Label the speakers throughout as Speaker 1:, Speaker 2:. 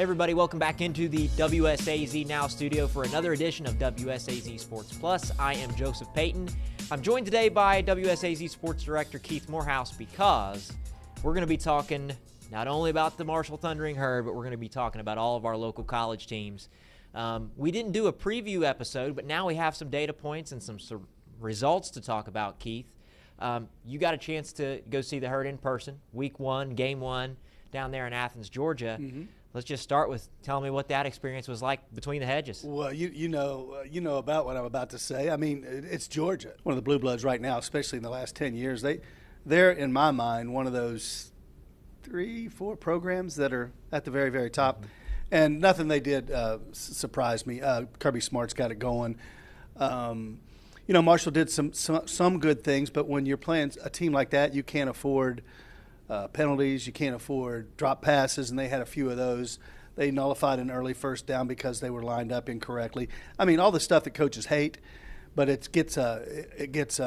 Speaker 1: Hey everybody, welcome back into the WSAZ Now studio for another edition of WSAZ Sports Plus. I am Joseph Payton. I'm joined today by WSAZ Sports Director Keith Morehouse because we're going to be talking not only about the Marshall Thundering Herd, but we're going to be talking about all of our local college teams. We didn't do a preview episode, but now we have some data points and some results to talk about, Keith. You got a chance to go see the Herd in person, week one, game one, down there in Athens, Georgia. Mm-hmm. Let's just start with telling me what that experience was like between the hedges.
Speaker 2: Well, you know about what I'm about to say. I mean, it's Georgia, one of the blue bloods right now, especially in the last 10 years. They're in my mind one of those 3-4 programs that are at the very, very top. Mm-hmm. And nothing they did surprised me. Kirby Smart's got it going. Marshall did some good things, but when you're playing a team like that, you can't afford penalties, you can't afford drop passes, and they had a few of those. They nullified an early first down because they were lined up incorrectly. I mean, all the stuff that coaches hate, but it gets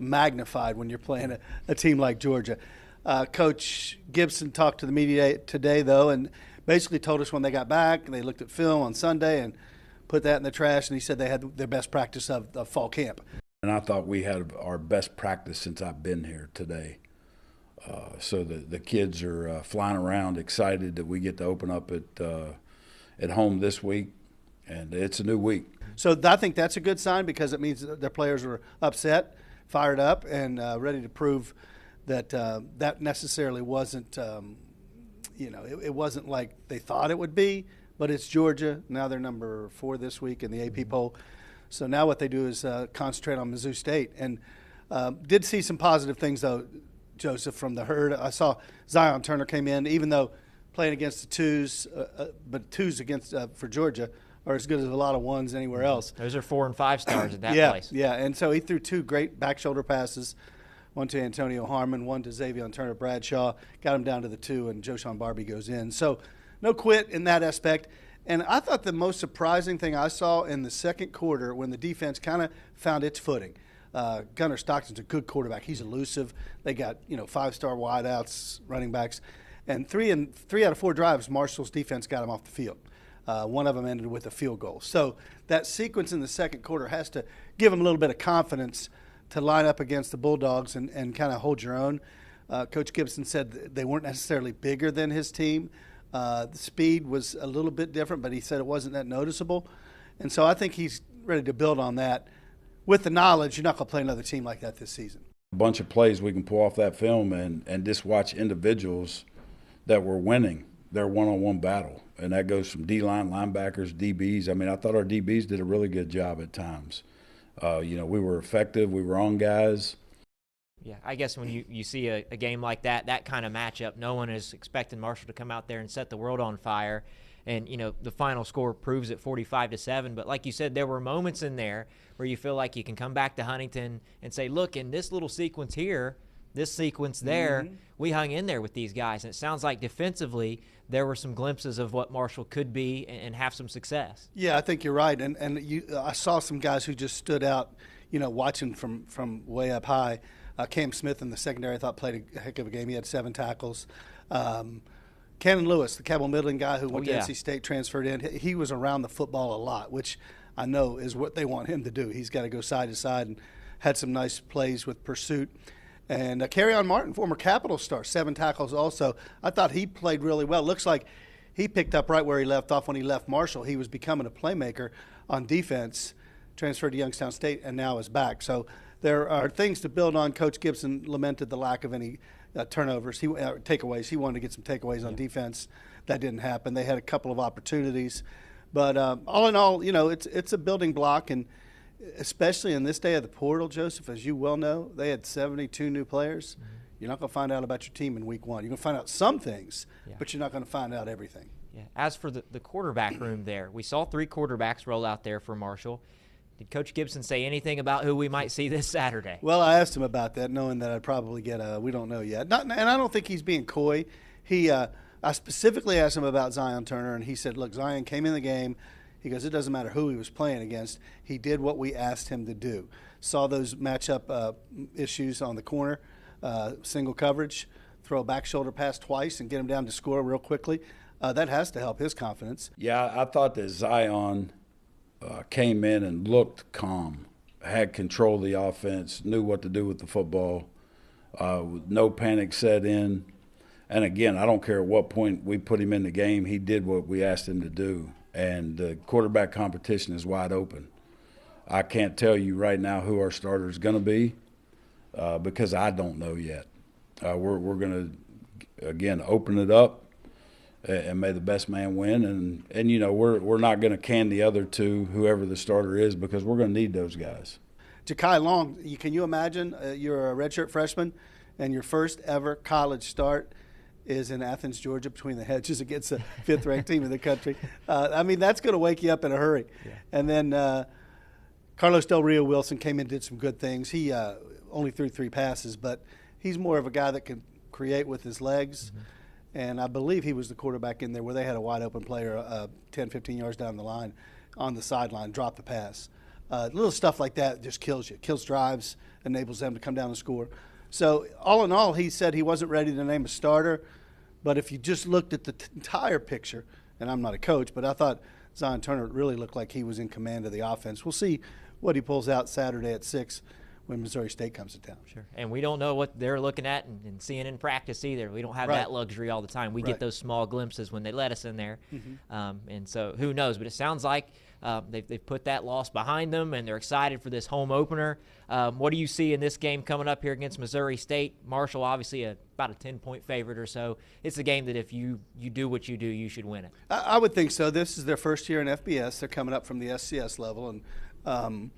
Speaker 2: magnified when you're playing a team like Georgia. Coach Gibson talked to the media today, though, and basically told us when they got back, they looked at film on Sunday and put that in the trash, and he said they had their best practice of fall camp.
Speaker 3: And I thought we had our best practice since I've been here today. So the kids are flying around excited that we get to open up at home this week, and it's a new week.
Speaker 2: So I think that's a good sign because it means that their players are upset, fired up, and ready to prove that that necessarily wasn't, it wasn't like they thought it would be, but it's Georgia. Now they're number 4 this week in the AP poll. So now what they do is concentrate on Mizzou State. And did see some positive things, though, Joseph, from the Herd. I saw Zion Turner came in, even though playing against the twos, but twos against for Georgia are as good as a lot of ones anywhere else.
Speaker 1: Those are 4 and 5 stars at that place.
Speaker 2: Yeah, and so he threw 2 great back shoulder passes, one to Antonio Harmon, one to Xavier Turner Bradshaw, got him down to the 2, and Joshawn Barbie goes in. So no quit in that aspect. And I thought the most surprising thing I saw in the second quarter when the defense kind of found its footing. Gunnar Stockton's a good quarterback. He's elusive. They got 5-star wideouts, running backs, and 3 out of 4 drives, Marshall's defense got them off the field. One of them ended with a field goal. So that sequence in the second quarter has to give them a little bit of confidence to line up against the Bulldogs and kind of hold your own. Coach Gibson said they weren't necessarily bigger than his team. The speed was a little bit different, but he said it wasn't that noticeable. And so I think he's ready to build on that with the knowledge you're not going to play another team like that this season.
Speaker 3: A bunch of plays we can pull off that film and just watch individuals that were winning their one-on-one battle. And that goes from D-line, linebackers, DBs. I mean, I thought our DBs did a really good job at times. We were effective. We were on guys.
Speaker 1: Yeah, I guess when you see a game like that kind of matchup, no one is expecting Marshall to come out there and set the world on fire. And, the final score proves it 45-7. But like you said, there were moments in there where you feel like you can come back to Huntington and say, look, in this little sequence here, this sequence there, we hung in there with these guys. And it sounds like defensively there were some glimpses of what Marshall could be and have some success.
Speaker 2: Yeah, I think you're right. And I saw some guys who just stood out, watching from way up high. Cam Smith in the secondary I thought played a heck of a game. He had 7 tackles. Cannon Lewis, the Cabell Midland guy who went to NC State, transferred in, he was around the football a lot, which I know is what they want him to do. He's got to go side to side and had some nice plays with pursuit. And Kerryon Martin, former Capital star, 7 tackles also. I thought he played really well. Looks like he picked up right where he left off when he left Marshall. He was becoming a playmaker on defense, transferred to Youngstown State, and now is back. So there are things to build on. Coach Gibson lamented the lack of any turnovers, takeaways. He wanted to get some takeaways on defense. That didn't happen. They had a couple of opportunities. But all in all, it's a building block, and especially in this day of the portal, Joseph, as you well know, they had 72 new players. Mm-hmm. You're not going to find out about your team in week 1. You're going to find out some things, but you're not going to find out everything.
Speaker 1: Yeah. As for the quarterback room there, we saw 3 quarterbacks roll out there for Marshall. Did Coach Gibson say anything about who we might see this Saturday?
Speaker 2: Well, I asked him about that, knowing that I'd probably get we don't know yet. And I don't think he's being coy. I specifically asked him about Zion Turner, and he said, look, Zion came in the game. He goes, it doesn't matter who he was playing against. He did what we asked him to do. Saw those matchup issues on the corner, single coverage, throw a back shoulder pass twice and get him down to score real quickly. That has to help his confidence.
Speaker 3: Yeah, I thought that Zion came in and looked calm, had control of the offense, knew what to do with the football, no panic set in. And again, I don't care at what point we put him in the game, he did what we asked him to do. And the quarterback competition is wide open. I can't tell you right now who our starter is going to be because I don't know yet. We're going to, again, open it up and may the best man win. And you know, we're not going to can the other two, whoever the starter is, because we're going to need those guys.
Speaker 2: Ja'Kai Long, can you imagine you're a redshirt freshman and your first ever college start is in Athens, Georgia, between the hedges against the fifth-ranked team in the country? I mean, that's going to wake you up in a hurry. Yeah. And then Carlos Del Rio Wilson came in and did some good things. He only threw 3 passes, but he's more of a guy that can create with his legs. Mm-hmm. And I believe he was the quarterback in there where they had a wide-open player 10, 15 yards down the line on the sideline, drop the pass. Little stuff like that just kills you. Kills drives, enables them to come down and score. So all in all, he said he wasn't ready to name a starter. But if you just looked at the entire picture, and I'm not a coach, but I thought Zion Turner really looked like he was in command of the offense. We'll see what he pulls out Saturday at 6 when Missouri State comes to town.
Speaker 1: Sure. And we don't know what they're looking at and seeing in practice either. We don't have that luxury all the time. We get those small glimpses when they let us in there. Mm-hmm. And so who knows? But it sounds like they've put that loss behind them, and they're excited for this home opener. What do you see in this game coming up here against Missouri State? Marshall, obviously, about a 10-point favorite or so. It's a game that if you do what you do, you should win it.
Speaker 2: I would think so. This is their first year in FBS. They're coming up from the SCS level, and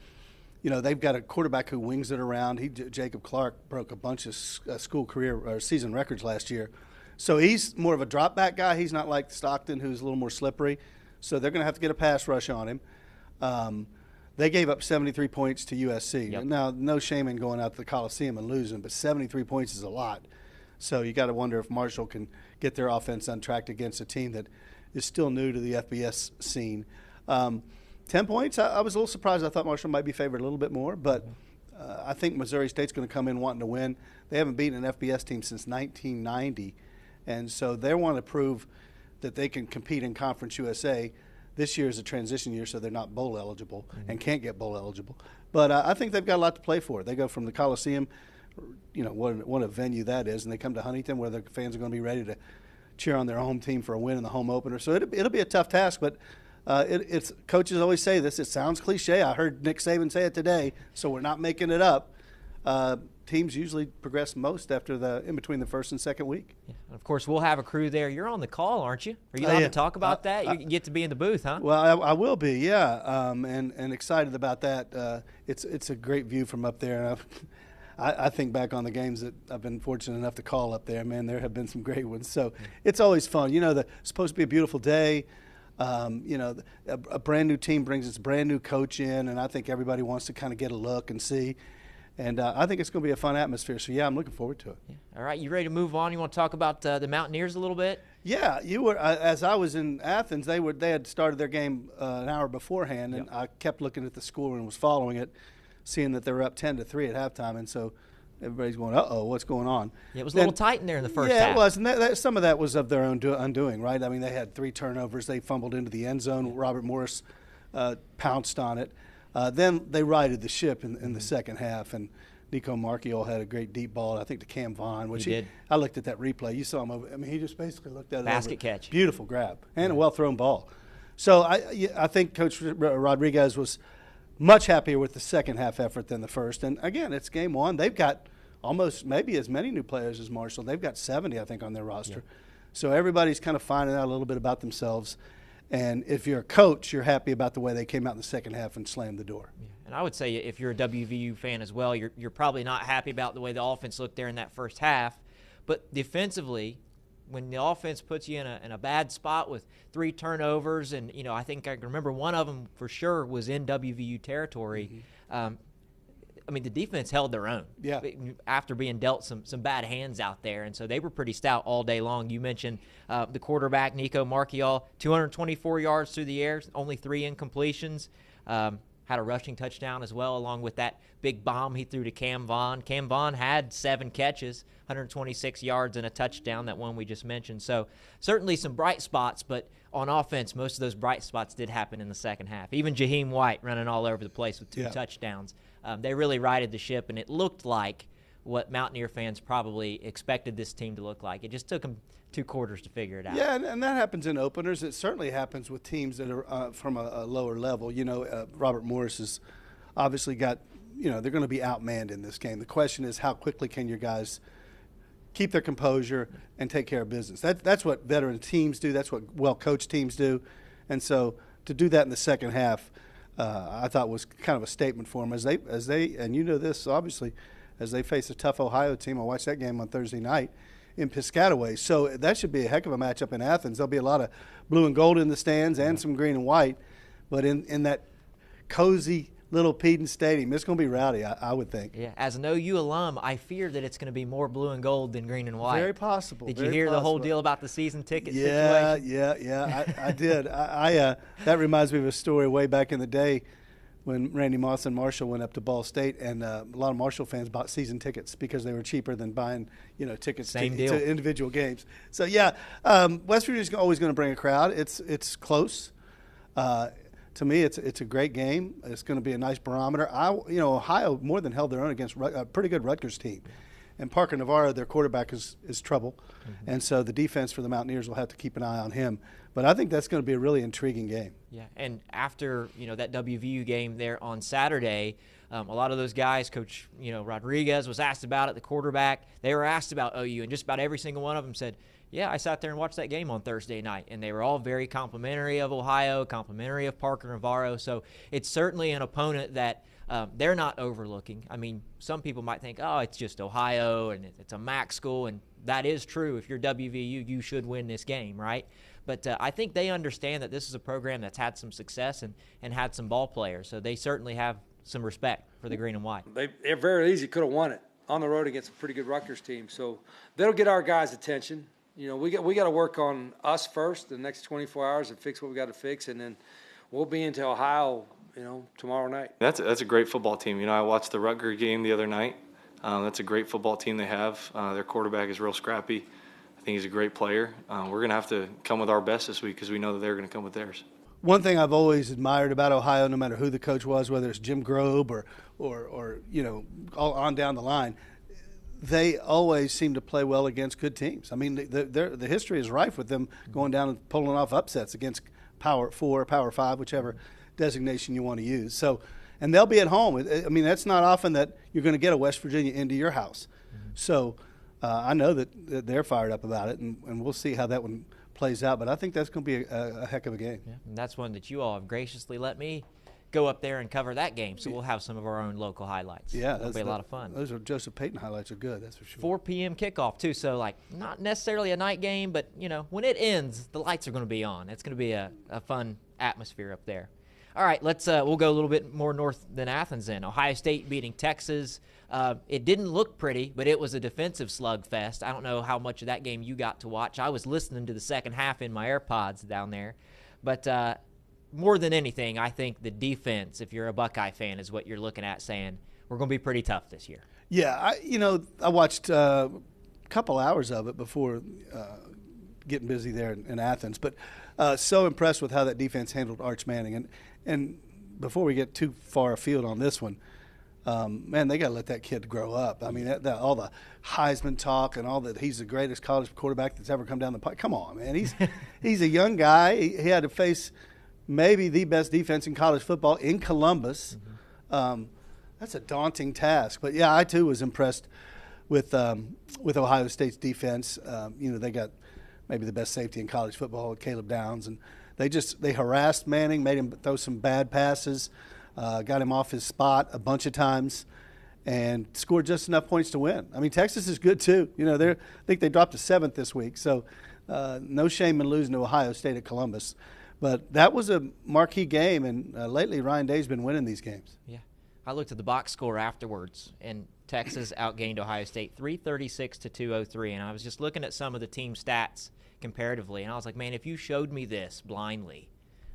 Speaker 2: you know, they've got a quarterback who wings it around. Jacob Clark broke a bunch of school career or season records last year. So he's more of a drop back guy. He's not like Stockton, who's a little more slippery. So they're going to have to get a pass rush on him. They gave up 73 points to USC. Yep. Now, no shame in going out to the Coliseum and losing, but 73 points is a lot. So you got to wonder if Marshall can get their offense untracked against a team that is still new to the FBS scene. 10 points, I was a little surprised. I thought Marshall might be favored a little bit more, but I think Missouri State's going to come in wanting to win. They haven't beaten an FBS team since 1990, and so they want to prove that they can compete in Conference USA. This year is a transition year, so they're not bowl eligible and can't get bowl eligible. But I think they've got a lot to play for. They go from the Coliseum, you know, what a venue that is, and they come to Huntington where the fans are going to be ready to cheer on their home team for a win in the home opener. So it'll be a tough task, but it's coaches always say this. It sounds cliche. I heard Nick Saban say it today, so we're not making it up. Teams usually progress most after in between the first and second week.
Speaker 1: Yeah. Of course, we'll have a crew there. You're on the call, aren't you? Are you allowed to talk about that? You get to be in the booth, huh?
Speaker 2: Well, I will be, yeah, and excited about that. It's a great view from up there. I think back on the games that I've been fortunate enough to call up there. Man, there have been some great ones. So it's always fun. You know, it's supposed to be a beautiful day. You know, a brand new team brings its brand new coach in, and I think everybody wants to kind of get a look and see. And I think it's going to be a fun atmosphere. So, yeah, I'm looking forward to it.
Speaker 1: Yeah. All right, you ready to move on? You want to talk about the Mountaineers a little bit?
Speaker 2: Yeah, you were. As I was in Athens, they had started their game an hour beforehand, and I kept looking at the score and was following it, seeing that they were up 10-3 at halftime, and so everybody's going, uh-oh, what's going on?
Speaker 1: Yeah, it was a little tight in there in the first half.
Speaker 2: Yeah, it was, and some of that was of their own undoing, right? I mean, they had 3 turnovers. They fumbled into the end zone. Robert Morris pounced on it. Then they righted the ship in the second half, and Nico Marchiol had a great deep ball, I think, to Cam Vaughn, which
Speaker 1: he did.
Speaker 2: I looked at that replay. You saw him over. I mean, he just basically looked at it.
Speaker 1: Basket catch.
Speaker 2: Beautiful grab and a well-thrown ball. So I think Coach Rodriguez was much happier with the second half effort than the first. And, again, it's game one. They've got almost maybe as many new players as Marshall. They've got 70, I think, on their roster. Yeah. So everybody's kind of finding out a little bit about themselves. And if you're a coach, you're happy about the way they came out in the second half and slammed the door.
Speaker 1: Yeah. And I would say if you're a WVU fan as well, you're probably not happy about the way the offense looked there in that first half. But defensively, when the offense puts you in a bad spot with 3 turnovers, and, you know, I think I can remember one of them for sure was in WVU territory. Mm-hmm. I mean, the defense held their own after being dealt some bad hands out there, and so they were pretty stout all day long. You mentioned the quarterback, Nico Marchiol, 224 yards through the air, only 3 incompletions. How had a rushing touchdown as well, along with that big bomb he threw to Cam Vaughn. Cam Vaughn had 7 catches, 126 yards and a touchdown, that one we just mentioned. So certainly some bright spots, but on offense, most of those bright spots did happen in the second half. Even Jaheim White running all over the place with 2 touchdowns. They really righted the ship, and it looked like what Mountaineer fans probably expected this team to look like. It just took them 2 quarters to figure it out.
Speaker 2: Yeah, and that happens in openers. It certainly happens with teams that are from a lower level. Robert Morris has obviously got, they're going to be outmanned in this game. The question is, how quickly can your guys keep their composure and take care of business? That's what veteran teams do. That's what well-coached teams do. And so to do that in the second half, I thought was kind of a statement for them as they and this obviously, as they face a tough Ohio team. I watched that game on Thursday night in Piscataway. So that should be a heck of a matchup in Athens. There'll be a lot of blue and gold in the stands and some green and white. But in that cozy little Payton Stadium, it's going to be rowdy, I would think.
Speaker 1: Yeah, as an OU alum, I fear that it's going to be more blue and gold than green and white.
Speaker 2: Very possible.
Speaker 1: Did you hear the whole deal about the season ticket
Speaker 2: situation?
Speaker 1: Yeah,
Speaker 2: I did. That reminds me of a story way back in the day when Randy Moss and Marshall went up to Ball State, and a lot of Marshall fans bought season tickets because they were cheaper than buying, tickets to individual games. So West Virginia's always going to bring a crowd. It's close. To me, it's a great game. It's going to be a nice barometer. Ohio more than held their own against a pretty good Rutgers team. And Parker Navarro, their quarterback, is trouble. Mm-hmm. And so the defense for the Mountaineers will have to keep an eye on him. But I think that's going to be a really intriguing game.
Speaker 1: Yeah, and after that WVU game there on Saturday, a lot of those guys, Coach Rodriguez was asked about it, the quarterback. They were asked about OU, and just about every single one of them said, yeah, I sat there and watched that game on Thursday night, and they were all very complimentary of Ohio, complimentary of Parker Navarro. So it's certainly an opponent that they're not overlooking. I mean, some people might think, oh, it's just Ohio, and it's a MAC school, and that is true. If you're WVU, you should win this game, right? But I think they understand that this is a program that's had some success and had some ball players, so they certainly have some respect for the green and white.
Speaker 4: They very easy could have won it on the road against a pretty good Rutgers team. So that'll get our guys' attention. We got to work on us first the next 24 hours and fix what we got to fix, and then we'll be into Ohio, tomorrow night.
Speaker 5: That's a great football team. I watched the Rutgers game the other night. That's a great football team they have. Their quarterback is real scrappy. I think he's a great player. We're going to have to come with our best this week because we know that they're going to come with theirs.
Speaker 2: One thing I've always admired about Ohio, no matter who the coach was, whether it's Jim Grobe or all on down the line, they always seem to play well against good teams. I mean, the history is rife with them going down and pulling off upsets against Power 4, Power 5, whichever designation you want to use. So, and they'll be at home. I mean, that's not often that you're going to get a West Virginia into your house. Mm-hmm. So I know that they're fired up about it, and we'll see how that one plays out. But I think that's going to be a heck of a game.
Speaker 1: Yeah, and that's one that you all have graciously let me go up there and cover that game, so we'll have some of our own local highlights.
Speaker 2: Yeah,
Speaker 1: that'll be a lot of fun.
Speaker 2: Those are Joseph Payton highlights are good, that's for sure.
Speaker 1: 4 p.m. kickoff too, so not necessarily a night game, but when it ends, the lights are going to be on. It's going to be a fun atmosphere up there. All right, we'll go a little bit more north than Athens then. Ohio State beating Texas. It didn't look pretty, but it was a defensive slugfest. I don't know how much of that game you got to watch. I was listening to the second half in my AirPods down there, but more than anything, I think the defense, if you're a Buckeye fan, is what you're looking at saying, we're going to be pretty tough this year.
Speaker 2: Yeah, I watched a couple hours of it before getting busy there in Athens, but so impressed with how that defense handled Arch Manning. And before we get too far afield on this one, man, they got to let that kid grow up. I mean, all the Heisman talk and all that he's the greatest college quarterback that's ever come down the pipe. Come on, man. He's a young guy. He had to face maybe the best defense in college football in Columbus. Mm-hmm. That's a daunting task. But, yeah, I, too, was impressed with Ohio State's defense. They got maybe the best safety in college football, Caleb Downs. And they harassed Manning, made him throw some bad passes, got him off his spot a bunch of times, and scored just enough points to win. I mean, Texas is good, too. I think they dropped to 7th this week. So no shame in losing to Ohio State at Columbus. But that was a marquee game, and lately Ryan Day's been winning these games.
Speaker 1: Yeah. I looked at the box score afterwards, and Texas outgained Ohio State 336 to 203, and I was just looking at some of the team stats comparatively, and I was like, man, if you showed me this blindly,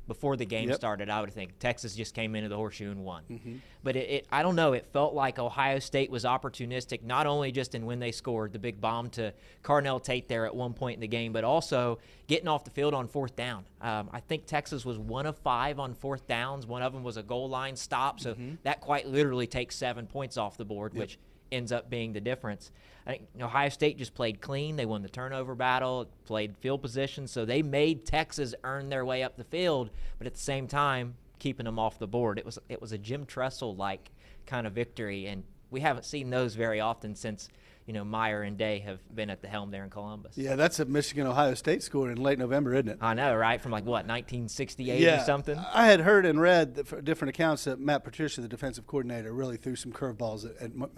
Speaker 1: before the game
Speaker 2: Yep.
Speaker 1: started, I would think Texas just came into the horseshoe and won.
Speaker 2: Mm-hmm.
Speaker 1: But I don't know, it felt like Ohio State was opportunistic, not only just in when they scored the big bomb to Carnell Tate there at one point in the game, but also getting off the field on fourth down. I think Texas was 1 of 5 on fourth downs. One of them was a goal line stop, so that quite literally takes 7 points off the board, which ends up being the difference. I think Ohio State just played clean. They won the turnover battle, played field position, so they made Texas earn their way up the field, but at the same time, keeping them off the board. It was a Jim Tressel-like kind of victory, and we haven't seen those very often since Meyer and Day have been at the helm there in Columbus.
Speaker 2: Yeah, that's a Michigan-Ohio State score in late November, isn't it?
Speaker 1: I know, right? From 1968 or something?
Speaker 2: I had heard and read that different accounts that Matt Patricia, the defensive coordinator, really threw some curveballs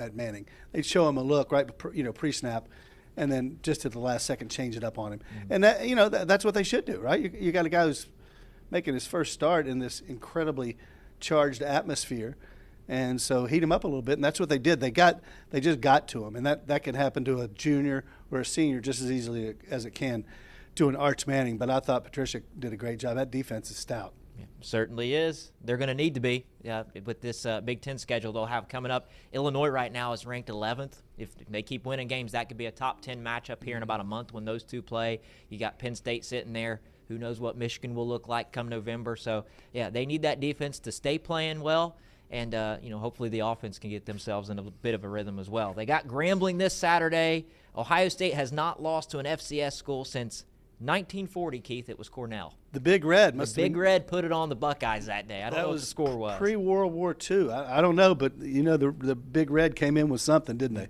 Speaker 2: at Manning. They'd show him a look right, pre-snap, and then just at the last second change it up on him. And that's what they should do, right? You got a guy who's making his first start in this incredibly charged atmosphere. And so heat him up a little bit, and that's what they did. They just got to him, and that can happen to a junior or a senior just as easily as it can to an Arch Manning. But I thought Patricia did a great job. That defense is stout.
Speaker 1: Yeah, certainly is. They're going to need to be with this Big Ten schedule they'll have coming up. Illinois right now is ranked 11th. If they keep winning games, that could be a top 10 matchup here in about a month when those two play. You got Penn State sitting there. Who knows what Michigan will look like come November. So, yeah, they need that defense to stay playing well. And, hopefully the offense can get themselves in a bit of a rhythm as well. They got Grambling this Saturday. Ohio State has not lost to an FCS school since 1940, Keith. It was Cornell.
Speaker 2: The Big Red.
Speaker 1: The Big Red put it on the Buckeyes that day. I don't know what the score was.
Speaker 2: Pre-World War II. I don't know, but, the Big Red came in with something, didn't they?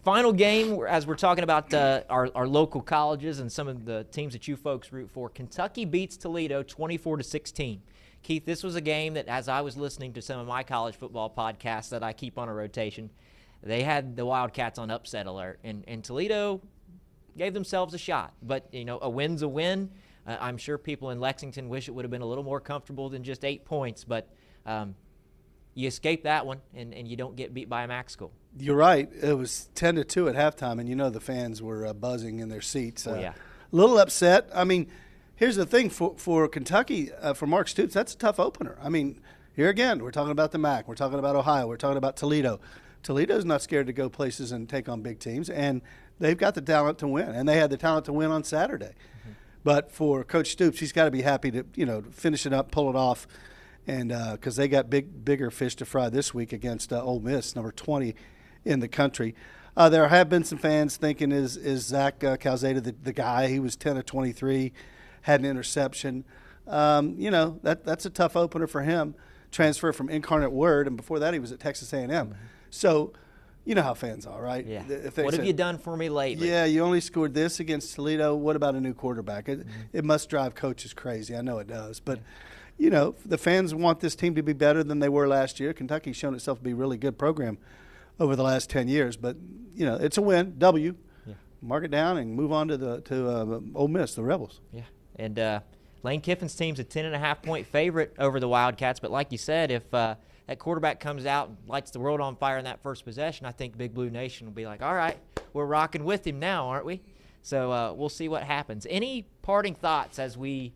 Speaker 1: Final game, as we're talking about our local colleges and some of the teams that you folks root for, Kentucky beats Toledo 24-16. Keith, this was a game that, as I was listening to some of my college football podcasts that I keep on a rotation, they had the Wildcats on upset alert, and Toledo gave themselves a shot. But, a win's a win. I'm sure people in Lexington wish it would have been a little more comfortable than just 8 points, but you escape that one, and you don't get beat by a MAC school.
Speaker 2: You're right. It was 10-2 at halftime, and the fans were buzzing in their seats.
Speaker 1: Yeah.
Speaker 2: A little upset. I mean, here's the thing for Kentucky, for Mark Stoops, that's a tough opener. I mean, here again, we're talking about the MAC. We're talking about Ohio. We're talking about Toledo. Toledo's not scared to go places and take on big teams, and they've got the talent to win, and they had the talent to win on Saturday. Mm-hmm. But for Coach Stoops, he's got to be happy to finish it up, pull it off, and because they got bigger fish to fry this week against Ole Miss, number 20 in the country. There have been some fans thinking, is Zach Calzada the guy? He was 10 of 23. Had an interception. That's a tough opener for him. Transfer from Incarnate Word, and before that he was at Texas A&M. Mm-hmm. So, you know how fans are, right?
Speaker 1: Yeah. What have you done for me lately?
Speaker 2: Yeah, you only scored this against Toledo. What about a new quarterback? It must drive coaches crazy. I know it does. But, the fans want this team to be better than they were last year. Kentucky's shown itself to be a really good program over the last 10 years. But, it's a win, W. Yeah. Mark it down and move on to Ole Miss, the Rebels.
Speaker 1: Yeah. And Lane Kiffin's team's a 10.5-point favorite over the Wildcats. But like you said, if that quarterback comes out and lights the world on fire in that first possession, I think Big Blue Nation will be like, all right, we're rocking with him now, aren't we? So we'll see what happens. Any parting thoughts as we,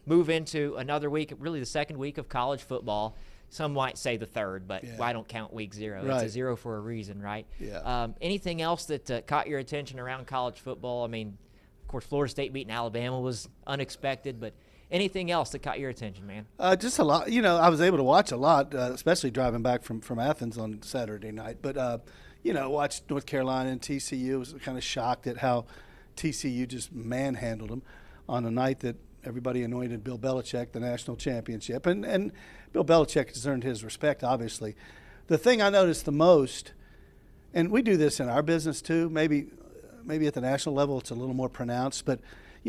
Speaker 1: move into another week, really the second week of college football? Some might say the third, but I don't count week 0. Right. It's a 0 for a reason, right?
Speaker 2: Yeah.
Speaker 1: Anything else that caught your attention around college football? I mean, of course, Florida State beating Alabama was unexpected, but anything else that caught your attention, man?
Speaker 2: Just a lot. I was able to watch a lot, especially driving back from Athens on Saturday night. But, watched North Carolina and TCU. I was kind of shocked at how TCU just manhandled them on a night that everybody anointed Bill Belichick the national championship. And Bill Belichick has earned his respect, obviously. The thing I noticed the most, and we do this in our business too, maybe at the national level it's a little more pronounced, but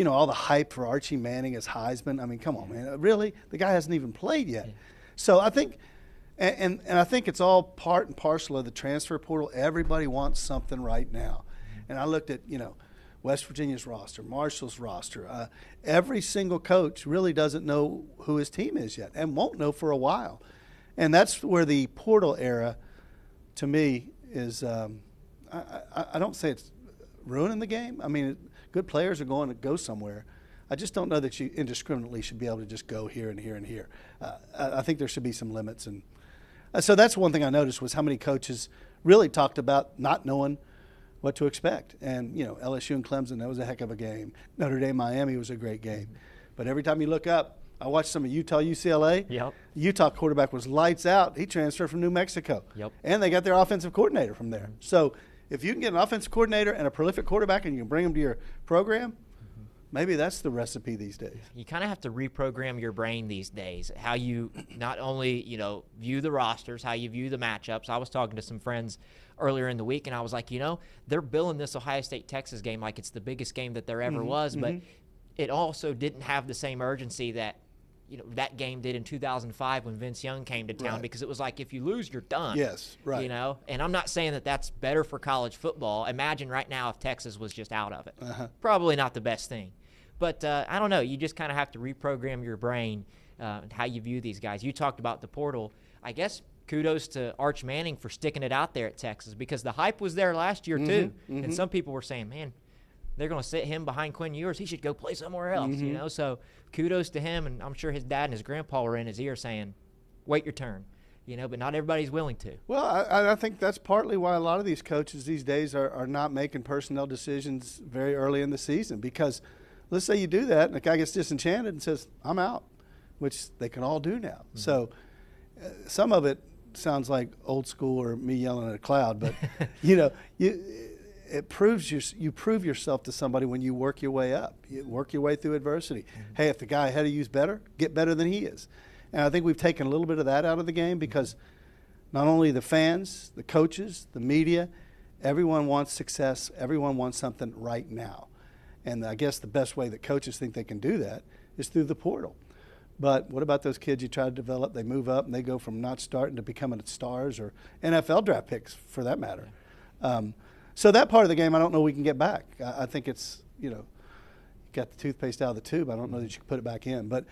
Speaker 2: all the hype for Archie Manning as Heisman. I mean, come on, man. Really? The guy hasn't even played yet. Yeah. So I think and I think it's all part and parcel of the transfer portal. Everybody wants something right now. Mm-hmm. And I looked at, West Virginia's roster, Marshall's roster. Every single coach really doesn't know who his team is yet and won't know for a while. And that's where the portal era, to me, is I don't say it's ruining the game. I mean, good players are going to go somewhere. I just don't know that you indiscriminately should be able to just go here and here and here. I think there should be some limits. And so that's one thing I noticed was how many coaches really talked about not knowing what to expect. And, LSU and Clemson, that was a heck of a game. Notre Dame, Miami was a great game. But every time you look up, I watched some of Utah, UCLA.
Speaker 1: Yep.
Speaker 2: Utah quarterback was lights out. He transferred from New Mexico.
Speaker 1: Yep.
Speaker 2: And they got their offensive coordinator from there. So if you can get an offensive coordinator and a prolific quarterback and you can bring them to your program, maybe that's the recipe these days.
Speaker 1: You kind of have to reprogram your brain these days, how you not only, view the rosters, how you view the matchups. I was talking to some friends earlier in the week, and I was like, they're billing this Ohio State-Texas game like it's the biggest game that there ever was, but it also didn't have the same urgency that, that game did in 2005 when Vince Young came to town,
Speaker 2: Right.
Speaker 1: because it was like, if you lose, you're done.
Speaker 2: Yes, right.
Speaker 1: And I'm not saying that that's better for college football. Imagine right now if Texas was just out of it. Probably not the best thing. But I don't know. You just kind of have to reprogram your brain and how you view these guys. You talked about the portal. I guess kudos to Arch Manning for sticking it out there at Texas, because the hype was there last year too. And some people were saying, man, they're going to sit him behind Quinn Ewers. He should go play somewhere else, So kudos to him, and I'm sure his dad and his grandpa were in his ear saying, wait your turn, but not everybody's willing to.
Speaker 2: Well, I think that's partly why a lot of these coaches these days are not making personnel decisions very early in the season, because let's say you do that and the guy gets disenchanted and says, I'm out, which they can all do now. So some of it sounds like old school or me yelling at a cloud, but, it proves you prove yourself to somebody when you work your way up. You work your way through adversity. Hey, if the guy ahead of you is better, get better than he is. And I think we've taken a little bit of that out of the game, because not only the fans, the coaches, the media, everyone wants success. Everyone wants something right now. And I guess the best way that coaches think they can do that is through the portal. But what about those kids you try to develop? They move up and they go from not starting to becoming stars or NFL draft picks, for that matter. So that part of the game, I don't know we can get back. I think it's, you got the toothpaste out of the tube. I don't know that you can put it back in. But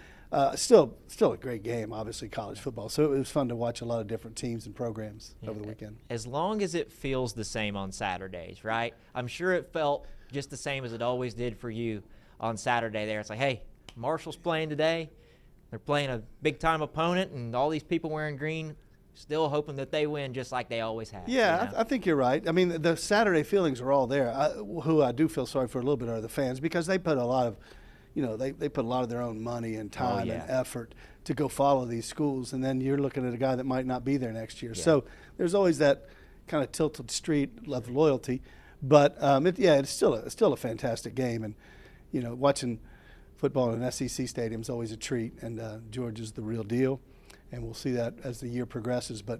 Speaker 2: still a great game, obviously, college football. So it was fun to watch a lot of different teams and programs over the weekend.
Speaker 1: As long as it feels the same on Saturdays, right? I'm sure it felt just the same as it always did for you on Saturday there. It's like, hey, Marshall's playing today. They're playing a big-time opponent, and all these people wearing green, still hoping that they win just like they always have.
Speaker 2: Yeah, I think you're right. I mean, the Saturday feelings are all there. Who I do feel sorry for a little bit are the fans, because they put a lot of, they put a lot of their own money and time and effort to go follow these schools, and then you're looking at a guy that might not be there next year. So there's always that kind of tilted street of loyalty. But it's still a fantastic game, and watching football in an SEC stadium is always a treat. And Georgia's the real deal, and we'll see that as the year progresses. But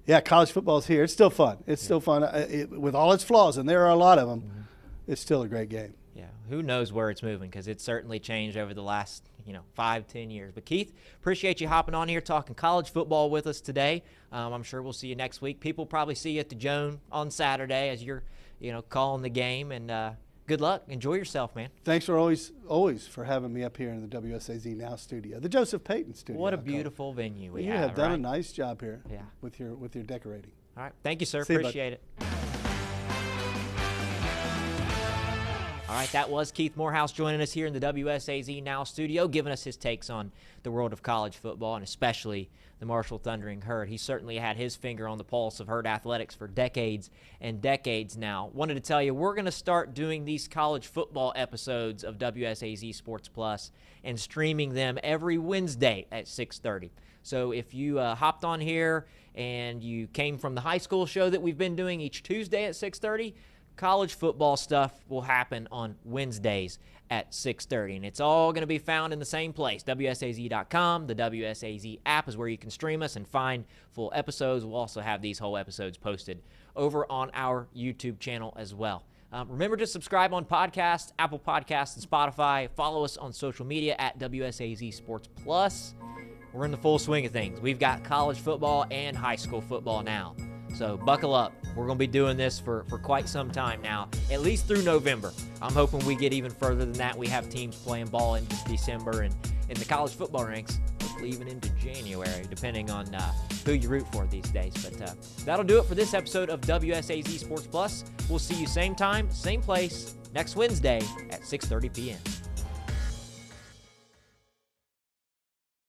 Speaker 2: yeah, college football is here. It's still fun. It's still fun with all its flaws, and there are a lot of them. It's still a great game.
Speaker 1: Yeah, who knows where it's moving, because it's certainly changed over the last 5-10 years. But Keith, appreciate you hopping on here talking college football with us today. I'm sure we'll see you next week. People probably see you at the Joan on Saturday as you're calling the game, and good luck. Enjoy yourself, man.
Speaker 2: Thanks for always for having me up here in the WSAZ Now studio, the Joseph Payton studio.
Speaker 1: What a beautiful venue we have.
Speaker 2: You have done a nice job here.
Speaker 1: Yeah.
Speaker 2: with your decorating.
Speaker 1: All right, thank you, sir.
Speaker 2: See you,
Speaker 1: appreciate it. All right, that was Keith Morehouse joining us here in the WSAZ Now studio, giving us his takes on the world of college football, and especially the Marshall Thundering Herd. He certainly had his finger on the pulse of Herd athletics for decades and decades now. Wanted to tell you, we're going to start doing these college football episodes of WSAZ Sports Plus and streaming them every Wednesday at 6:30. So if you hopped on here and you came from the high school show that we've been doing each Tuesday at 6:30, college football stuff will happen on Wednesdays at 6:30, and it's all going to be found in the same place, WSAZ.com. The WSAZ app is where you can stream us and find full episodes. We'll also have these whole episodes posted over on our YouTube channel as well. Remember to subscribe on podcasts, Apple Podcasts, and Spotify. Follow us on social media at WSAZ Sports Plus. We're in the full swing of things. We've got college football and high school football now. So buckle up. We're going to be doing this for quite some time now, at least through November. I'm hoping we get even further than that. We have teams playing ball into December and in the college football ranks, hopefully even into January, depending on who you root for these days. But that'll do it for this episode of WSAZ Sports Plus. We'll see you same time, same place, next Wednesday at 6:30 p.m.